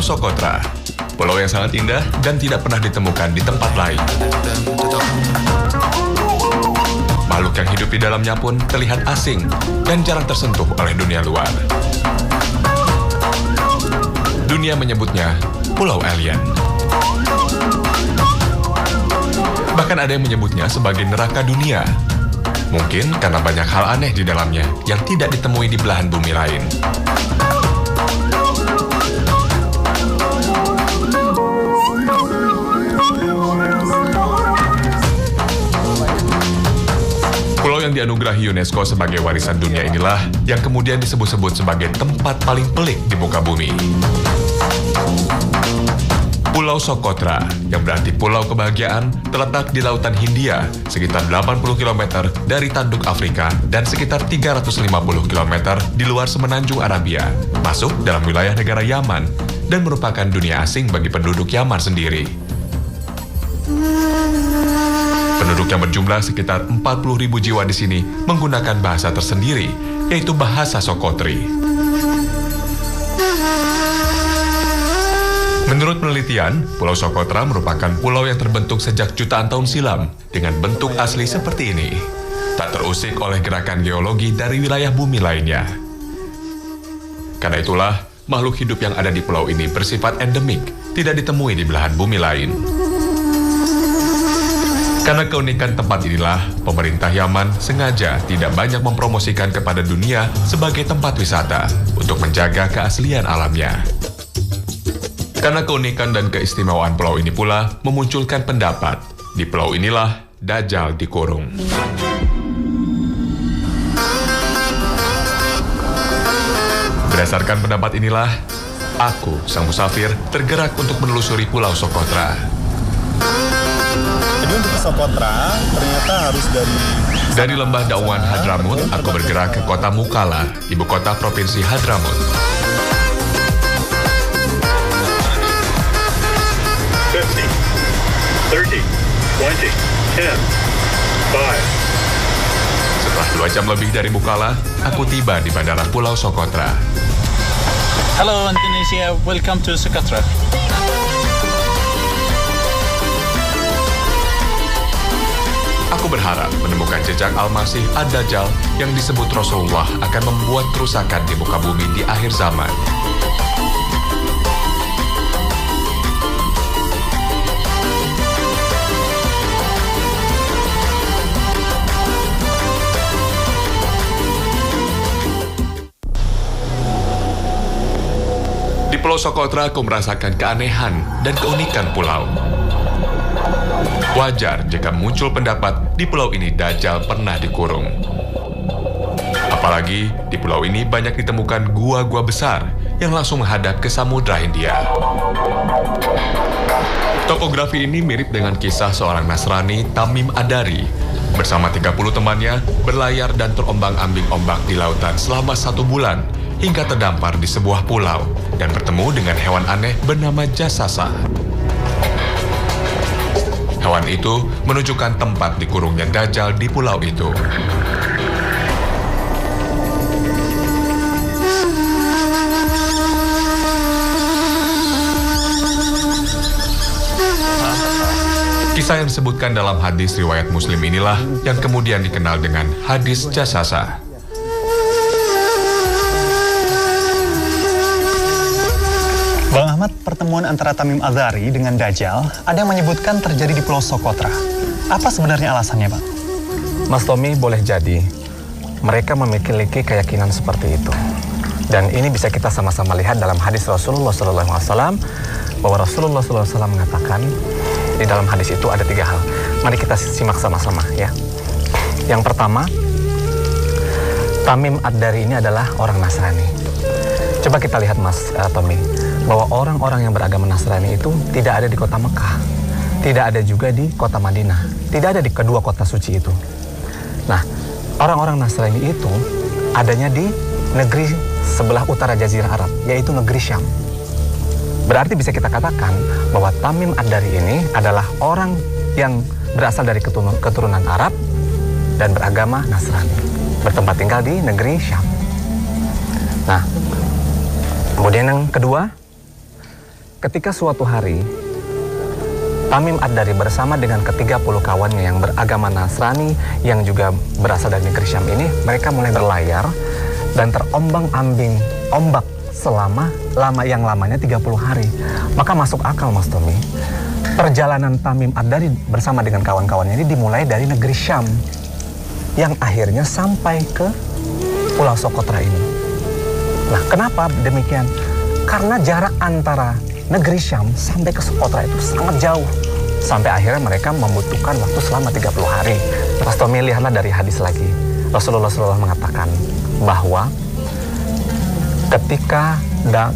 Socotra, pulau yang sangat indah dan tidak pernah ditemukan di tempat lain. Makhluk yang hidup di dalamnya pun terlihat asing dan jarang tersentuh oleh dunia luar. Dunia menyebutnya Pulau Alien. Bahkan ada yang menyebutnya sebagai neraka dunia. Mungkin karena banyak hal aneh di dalamnya yang tidak ditemui di belahan bumi lain. Pulau yang dianugerahi UNESCO sebagai warisan dunia inilah yang kemudian disebut-sebut sebagai tempat paling pelik di muka bumi. Pulau Socotra, yang berarti Pulau Kebahagiaan, terletak di Lautan Hindia, sekitar 80 km dari tanduk Afrika dan sekitar 350 km di luar semenanjung Arabia, masuk dalam wilayah negara Yaman, dan merupakan dunia asing bagi penduduk Yaman sendiri. Penduduk yang berjumlah sekitar 40.000 jiwa di sini menggunakan bahasa tersendiri, yaitu bahasa Sokotri. Menurut penelitian, Pulau Socotra merupakan pulau yang terbentuk sejak jutaan tahun silam dengan bentuk asli seperti ini, tak terusik oleh gerakan geologi dari wilayah bumi lainnya. Karena itulah, makhluk hidup yang ada di pulau ini bersifat endemik, tidak ditemui di belahan bumi lain. Karena keunikan tempat inilah, pemerintah Yaman sengaja tidak banyak mempromosikan kepada dunia sebagai tempat wisata untuk menjaga keaslian alamnya. Karena keunikan dan keistimewaan pulau ini pula memunculkan pendapat, di pulau inilah Dajjal dikurung. Berdasarkan pendapat inilah, aku, sang musafir, tergerak untuk menelusuri Pulau Socotra. Jadi untuk ke Socotra, ternyata harus dari lembah Dauan Hadramut, aku bergerak ke kota Mukalla, ibu kota provinsi Hadramut. 50, 30, 20, 10, 5. Setelah 2 jam lebih dari Mukalla, aku tiba di Bandara Pulau Socotra. Hello Indonesia, welcome to Socotra. Aku berharap menemukan jejak Al-Masih Ad-Dajjal yang disebut Rasulullah akan membuat kerusakan di muka bumi di akhir zaman. Di Pulau Socotra, aku merasakan keanehan dan keunikan pulau. Wajar jika muncul pendapat di pulau ini Dajjal pernah dikurung. Apalagi di pulau ini banyak ditemukan gua-gua besar yang langsung menghadap ke Samudra Hindia. Topografi ini mirip dengan kisah seorang Nasrani, Tamim Ad-Dari, bersama 30 temannya berlayar dan terombang-ambing ombak di lautan selama 1 bulan hingga terdampar di sebuah pulau dan bertemu dengan hewan aneh bernama Jasasa. Hewan itu menunjukkan tempat dikurungnya Dajjal di pulau itu. Kisah yang disebutkan dalam hadis riwayat Muslim inilah yang kemudian dikenal dengan hadis Jasasa. Bang Ahmad, pertemuan antara Tamim Ad-Dari dengan Dajjal ada yang menyebutkan terjadi di Pulau Socotra. Apa sebenarnya alasannya, Bang? Mas Tommy, boleh jadi mereka memiliki keyakinan seperti itu. Dan ini bisa kita sama-sama lihat dalam hadis Rasulullah SAW, bahwa Rasulullah SAW mengatakan di dalam hadis itu ada 3 hal. Mari kita simak sama-sama ya. Yang pertama, Tamim Ad-Dari ini adalah orang Nasrani. Coba kita lihat Mas Tommy, bahwa orang-orang yang beragama Nasrani itu tidak ada di kota Mekah, tidak ada juga di kota Madinah, tidak ada di kedua kota suci itu. Nah, orang-orang Nasrani itu adanya di negeri sebelah utara Jazirah Arab, yaitu negeri Syam. Berarti bisa kita katakan bahwa Tamim Ad-Dari ini adalah orang yang berasal dari keturunan Arab dan beragama Nasrani, bertempat tinggal di negeri Syam. Nah, kemudian yang kedua, ketika suatu hari Tamim Ad-Dari bersama dengan ke-30 kawannya yang beragama Nasrani yang juga berasal dari negeri Syam ini, mereka mulai berlayar dan terombang-ambing ombak selama lamanya 30 hari. Maka masuk akal, Mas Tommy. Perjalanan Tamim Ad-Dari bersama dengan kawan-kawannya ini dimulai dari negeri Syam yang akhirnya sampai ke Pulau Sokotra ini. Nah, kenapa demikian? Karena jarak antara negeri Syam sampai ke Sokotra itu sangat jauh. Sampai akhirnya mereka membutuhkan waktu selama 30 hari. Mas Tommy, lihatlah dari hadis lagi. Rasulullah mengatakan bahwa ketika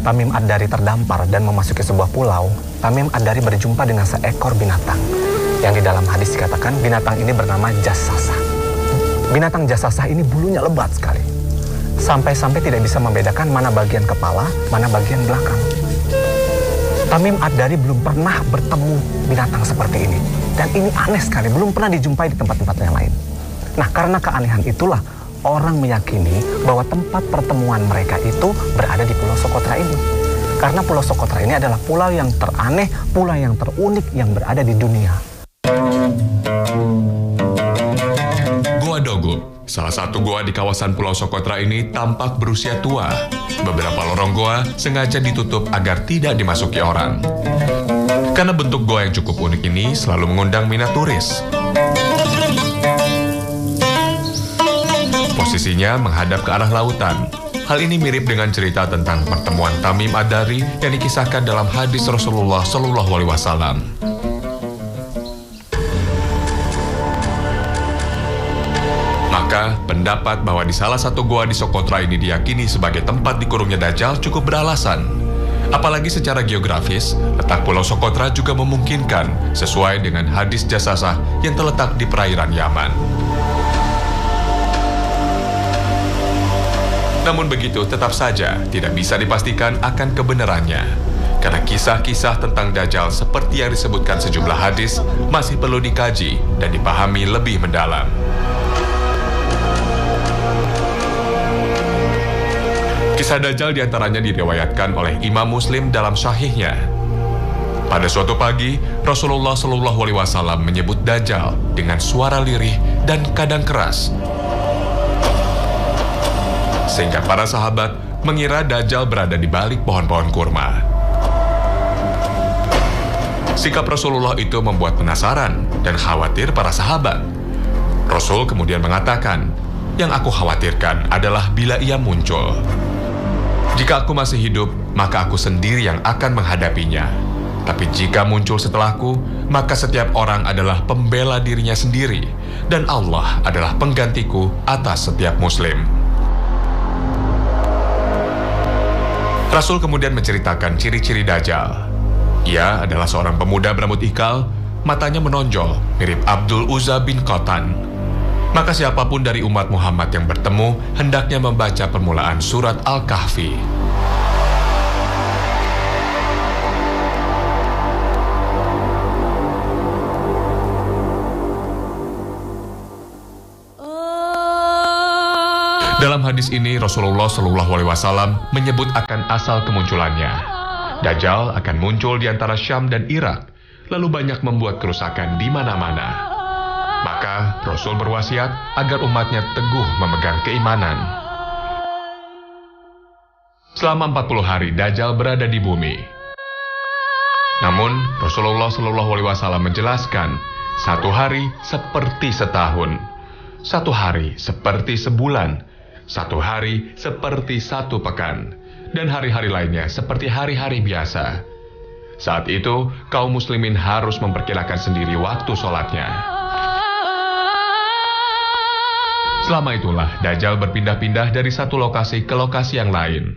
Tamim Ad-Dari terdampar dan memasuki sebuah pulau, Tamim Ad-Dari berjumpa dengan seekor binatang. Yang di dalam hadis dikatakan binatang ini bernama Jassasah. Binatang Jassasah ini bulunya lebat sekali. Sampai-sampai tidak bisa membedakan mana bagian kepala, mana bagian belakang. Tamim Ad-Dari belum pernah bertemu binatang seperti ini. Dan ini aneh sekali, belum pernah dijumpai di tempat-tempat yang lain. Nah, karena keanehan itulah orang meyakini bahwa tempat pertemuan mereka itu berada di Pulau Sokotra ini. Karena Pulau Sokotra ini adalah pulau yang teraneh, pulau yang terunik yang berada di dunia. Goa Dogo, salah satu goa di kawasan Pulau Sokotra ini tampak berusia tua. Beberapa lorong goa sengaja ditutup agar tidak dimasuki orang. Karena bentuk goa yang cukup unik ini selalu mengundang minat turis. Posisinya menghadap ke arah lautan. Hal ini mirip dengan cerita tentang pertemuan Tamim Ad-Dari yang dikisahkan dalam hadis Rasulullah SAW. Maka, pendapat bahwa di salah satu goa di Sokotra ini diyakini sebagai tempat dikurungnya Dajjal cukup beralasan. Apalagi secara geografis, letak Pulau Sokotra juga memungkinkan sesuai dengan hadis Jassasah yang terletak di perairan Yaman. Namun begitu, tetap saja tidak bisa dipastikan akan kebenarannya. Karena kisah-kisah tentang Dajjal seperti yang disebutkan sejumlah hadis masih perlu dikaji dan dipahami lebih mendalam. Kisah Dajjal diantaranya diriwayatkan oleh Imam Muslim dalam Sahihnya. Pada suatu pagi, Rasulullah SAW menyebut Dajjal dengan suara lirih dan kadang keras, sehingga para sahabat mengira Dajjal berada di balik pohon-pohon kurma. Sikap Rasulullah itu membuat penasaran dan khawatir para sahabat. Rasul kemudian mengatakan, "Yang aku khawatirkan adalah bila ia muncul. Jika aku masih hidup, maka aku sendiri yang akan menghadapinya. Tapi jika muncul setelahku, maka setiap orang adalah pembela dirinya sendiri, dan Allah adalah penggantiku atas setiap muslim." Rasul kemudian menceritakan ciri-ciri Dajjal. Ia adalah seorang pemuda berambut ikal, matanya menonjol, mirip Abdul Uzza bin Qatan. Maka siapapun dari umat Muhammad yang bertemu hendaknya membaca permulaan surat Al-Kahfi. Dalam hadis ini Rasulullah SAW menyebut akan asal kemunculannya. Dajjal akan muncul di antara Syam dan Irak, lalu banyak membuat kerusakan di mana-mana. Maka Rasul berwasiat agar umatnya teguh memegang keimanan. Selama 40 hari Dajjal berada di bumi. Namun Rasulullah SAW menjelaskan, satu hari seperti setahun, satu hari seperti sebulan, satu hari seperti satu pekan, dan hari-hari lainnya seperti hari-hari biasa. Saat itu, kaum muslimin harus memperkirakan sendiri waktu sholatnya. Selama itulah Dajjal berpindah-pindah dari satu lokasi ke lokasi yang lain.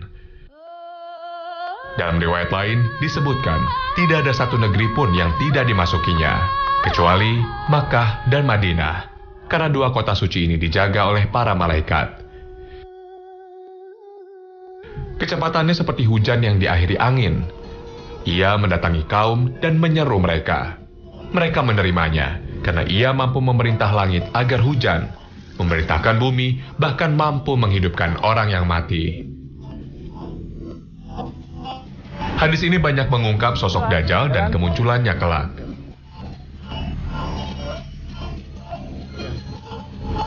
Dalam riwayat lain disebutkan, tidak ada satu negeri pun yang tidak dimasukinya, kecuali Makkah dan Madinah, karena dua kota suci ini dijaga oleh para malaikat. Kecepatannya seperti hujan yang diakhiri angin. Ia mendatangi kaum dan menyeru mereka. Mereka menerimanya, karena ia mampu memerintah langit agar hujan, memerintahkan bumi, bahkan mampu menghidupkan orang yang mati. Hadis ini banyak mengungkap sosok Dajjal dan kemunculannya kelak.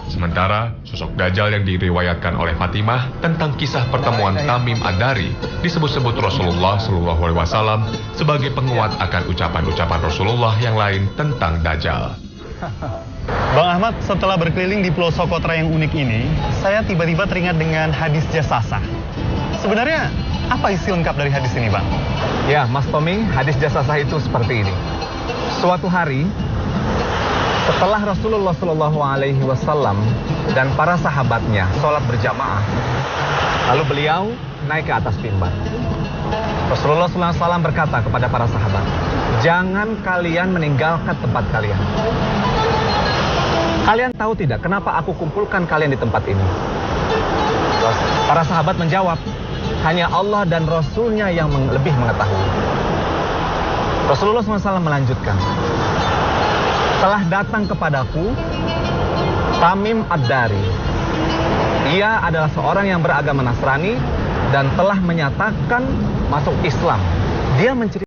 Sementara, sosok Dajjal yang diriwayatkan oleh Fatimah tentang kisah pertemuan Tamim Ad-Dari disebut-sebut Rasulullah SAW sebagai penguat akan ucapan-ucapan Rasulullah yang lain tentang Dajjal. Bang Ahmad, setelah berkeliling di Pulau Socotra yang unik ini, saya tiba-tiba teringat dengan hadis Jasasah. Sebenarnya, apa isi lengkap dari hadis ini, Bang? Ya, Mas Tommy, hadis Jasasah itu seperti ini. Suatu hari, setelah Rasulullah SAW dan para sahabatnya sholat berjamaah, lalu beliau naik ke atas mimbar. Rasulullah SAW berkata kepada para sahabat, jangan kalian meninggalkan tempat kalian. Kalian tahu tidak kenapa aku kumpulkan kalian di tempat ini? Terus para sahabat menjawab, hanya Allah dan Rasulnya yang lebih mengetahui. Rasulullah SAW melanjutkan, telah datang kepadaku Tamim Ad-Dari. Ia adalah seorang yang beragama Nasrani dan telah menyatakan masuk Islam. Dia menceritakan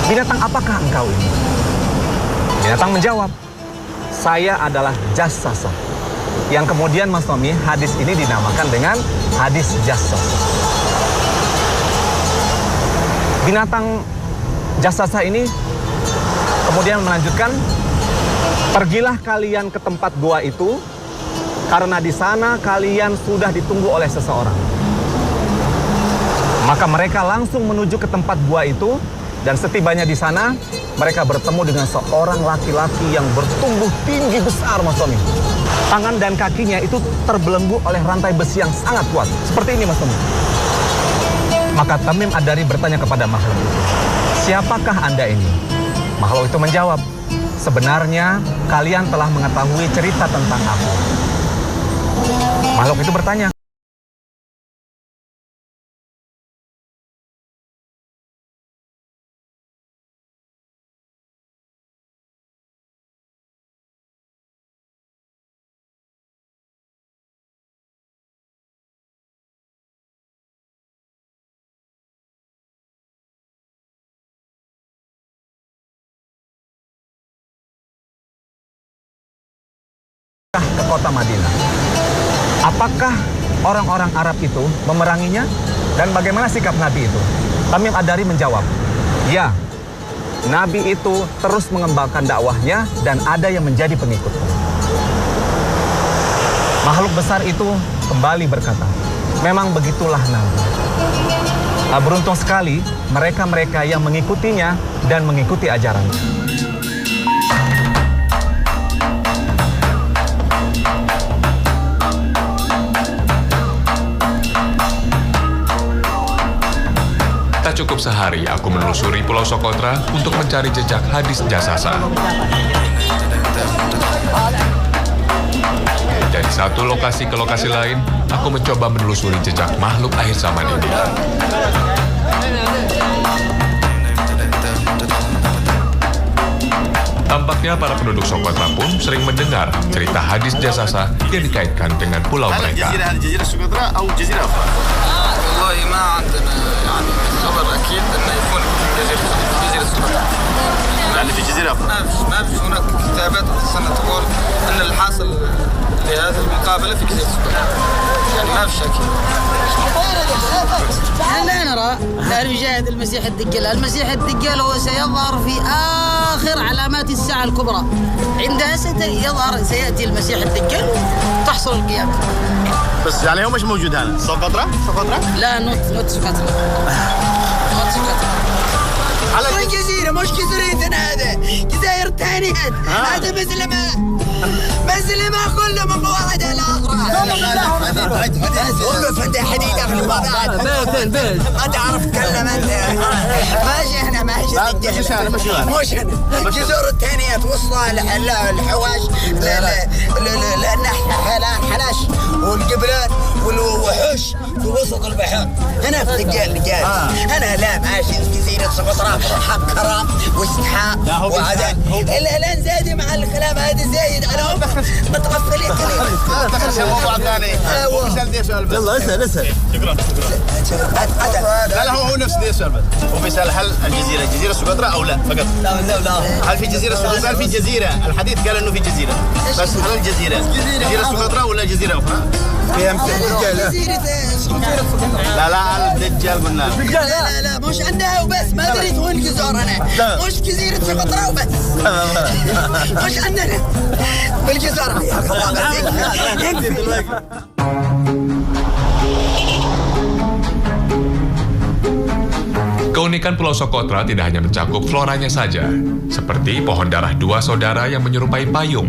binatang apakah engkau ini? Binatang menjawab, saya adalah Jasasah. Yang kemudian Mas Tommy, hadis ini dinamakan dengan hadis Jasasah. Binatang Jasasah ini kemudian melanjutkan, pergilah kalian ke tempat gua itu, karena di sana kalian sudah ditunggu oleh seseorang. Maka mereka langsung menuju ke tempat gua itu. Dan setibanya di sana, mereka bertemu dengan seorang laki-laki yang bertumbuh tinggi besar, Mas Tommy. Tangan dan kakinya itu terbelenggu oleh rantai besi yang sangat kuat. Seperti ini, Mas Tommy. Maka Tamim Ad-Dari bertanya kepada makhluk itu, siapakah Anda ini? Makhluk itu menjawab, sebenarnya kalian telah mengetahui cerita tentang aku. Makhluk itu bertanya, ke kota Madinah. Apakah orang-orang Arab itu memeranginya? Dan bagaimana sikap Nabi itu? Tamim Ad-Dari menjawab, ya, Nabi itu terus mengembangkan dakwahnya dan ada yang menjadi pengikutnya. Makhluk besar itu kembali berkata, memang begitulah Nabi. Beruntung sekali mereka-mereka yang mengikutinya dan mengikuti ajarannya. Tak cukup sehari aku menelusuri Pulau Socotra untuk mencari jejak hadis Jasasah. Dari satu lokasi ke lokasi lain, aku mencoba menelusuri jejak makhluk akhir zaman ini. Tampaknya para penduduk Socotra pun sering mendengar cerita hadis Jasasah yang dikaitkan dengan pulau mereka. والله ما عندنا يعني خبر اكيد انه يكون في جزيره سقطرى. يعني في جزيره ما فيش هناك كتابات سنه تقول ان الحاصل لهذه المقابلة في جزيرة سقطرى يعني ما في شك. لا نرى المجاهد المسيح الدجال. المسيح الدجال هو سيظهر في آخر علامات الساعة الكبرى. عندها سيأتي المسيح الدجال وتحصل القيامة. بس يعني هو مش موجود هنا سقطرى؟ لا نوت سقطرى. على الجزيرة مش جزيرتنا، هذا جزائر ثانية. هذا مسلمة كلهم من واحد على الآخر. والله فندق حديد أخلي بعض. ما تعرف تكلم أنت. ماشي هنا ماشي مش هنا. الجزر الثانية توصل الحواش حلاش والجبلان والوحوش في وسط البحر. هنا في الدجال هنا لا ماشي جزيرة سقطرى حق كرام واستحاء وعدن. الا نزادي مع الكلام هذا زايد عليهم متغفلين كلهم. دخل موضوع ثاني. اسال دي سؤال بس. يلا اسال. شكرا. لا هو نفس دي سؤال بس. هو بيسال هل جزيرة سقطرى او لا فقط؟ لا. هل في جزيرة سقطرى؟ هل في جزيرة؟ الحديث قال انه في جزيرة. بس هل الجزيرة سقطرى ولا جزيرة اخرى؟ فيها جزيرة سقطرى. لا الدجال قلنا. لا مش عندها وبس. ما ادري وين الجزر انا. مش جزيرة سقطرى وبس. مش عندنا بالجزر يا Keunikan Pulau Socotra tidak hanya mencakup floranya saja, seperti pohon darah dua saudara yang menyerupai payung,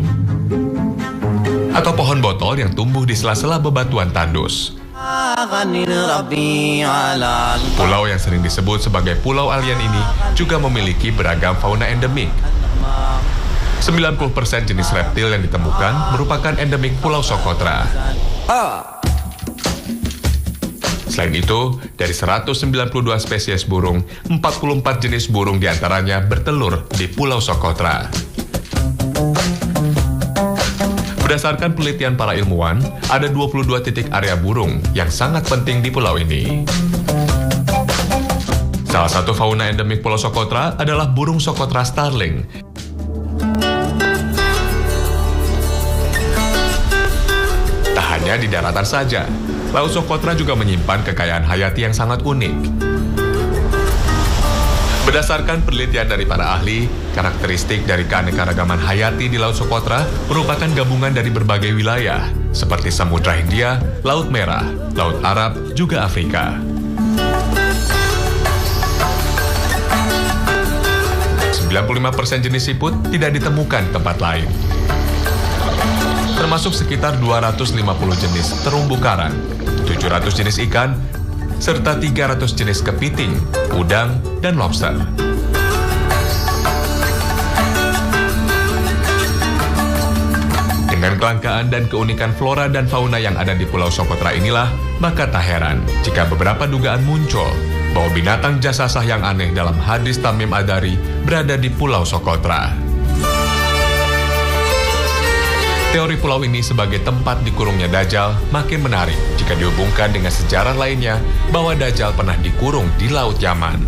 atau pohon botol yang tumbuh di sela-sela bebatuan tandus. Pulau yang sering disebut sebagai Pulau Alien ini juga memiliki beragam fauna endemik. 90% jenis reptil yang ditemukan merupakan endemik Pulau Socotra. Selain itu, dari 192 spesies burung, 44 jenis burung diantaranya bertelur di Pulau Socotra. Berdasarkan penelitian para ilmuwan, ada 22 titik area burung yang sangat penting di pulau ini. Salah satu fauna endemik Pulau Socotra adalah burung Socotra starling. Tak hanya di daratan saja, Laut Socotra juga menyimpan kekayaan hayati yang sangat unik. Berdasarkan penelitian dari para ahli, karakteristik dari keanekaragaman hayati di Laut Socotra merupakan gabungan dari berbagai wilayah, seperti Samudra Hindia, Laut Merah, Laut Arab, juga Afrika. % jenis siput tidak ditemukan di tempat lain, termasuk sekitar 250 jenis terumbu karang, 700 jenis ikan, serta 300 jenis kepiting, udang, dan lobster. Dengan kelangkaan dan keunikan flora dan fauna yang ada di Pulau Socotra inilah, maka tak heran jika beberapa dugaan muncul bahwa binatang jasasah yang aneh dalam hadis Tamim Ad-Dari berada di Pulau Socotra. Teori pulau ini sebagai tempat dikurungnya Dajjal makin menarik jika dihubungkan dengan sejarah lainnya bahwa Dajjal pernah dikurung di Laut Yaman.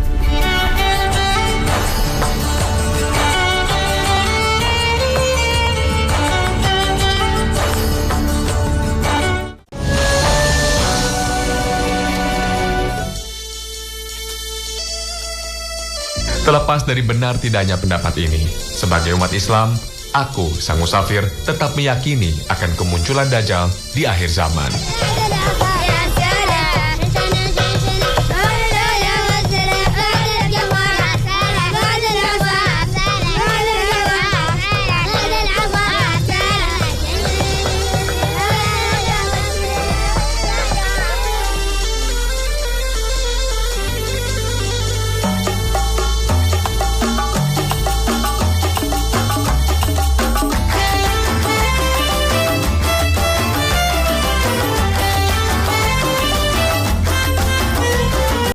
Terlepas dari benar tidaknya pendapat ini, sebagai umat Islam, aku, sang musafir, tetap meyakini akan kemunculan Dajjal di akhir zaman.